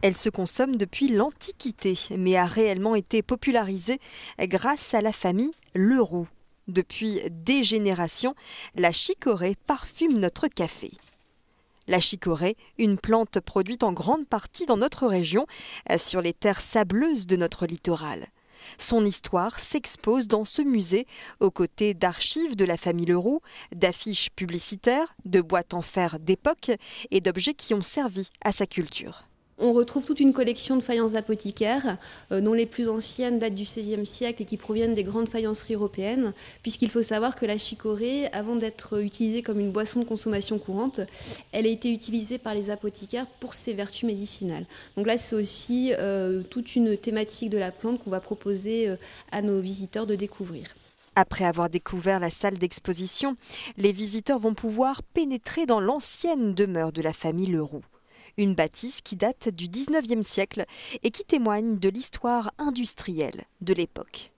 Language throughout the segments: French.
Elle se consomme depuis l'Antiquité, mais a réellement été popularisée grâce à la famille Leroux. Depuis des générations, la chicorée parfume notre café. La chicorée, une plante produite en grande partie dans notre région, sur les terres sableuses de notre littoral. Son histoire s'expose dans ce musée, aux côtés d'archives de la famille Leroux, d'affiches publicitaires, de boîtes en fer d'époque et d'objets qui ont servi à sa culture. On retrouve toute une collection de faïences apothicaires, dont les plus anciennes datent du XVIe siècle et qui proviennent des grandes faïenceries européennes, puisqu'il faut savoir que la chicorée, avant d'être utilisée comme une boisson de consommation courante, elle a été utilisée par les apothicaires pour ses vertus médicinales. Donc là, c'est aussi toute une thématique de la plante qu'on va proposer à nos visiteurs de découvrir. Après avoir découvert la salle d'exposition, les visiteurs vont pouvoir pénétrer dans l'ancienne demeure de la famille Leroux. Une bâtisse qui date du XIXe siècle et qui témoigne de l'histoire industrielle de l'époque.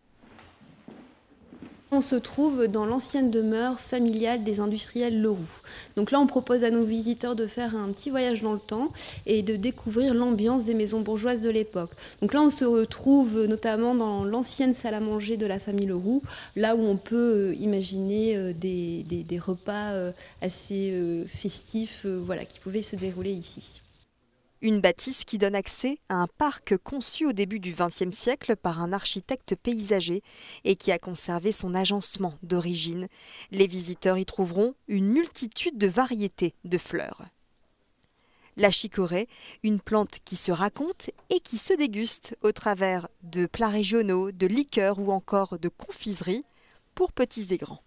On se trouve dans l'ancienne demeure familiale des industriels Leroux. Donc là, on propose à nos visiteurs de faire un petit voyage dans le temps et de découvrir l'ambiance des maisons bourgeoises de l'époque. Donc là, on se retrouve notamment dans l'ancienne salle à manger de la famille Leroux, là où on peut imaginer des repas assez festifs voilà, qui pouvaient se dérouler ici. Une bâtisse qui donne accès à un parc conçu au début du XXe siècle par un architecte paysager et qui a conservé son agencement d'origine. Les visiteurs y trouveront une multitude de variétés de fleurs. La chicorée, une plante qui se raconte et qui se déguste au travers de plats régionaux, de liqueurs ou encore de confiseries pour petits et grands.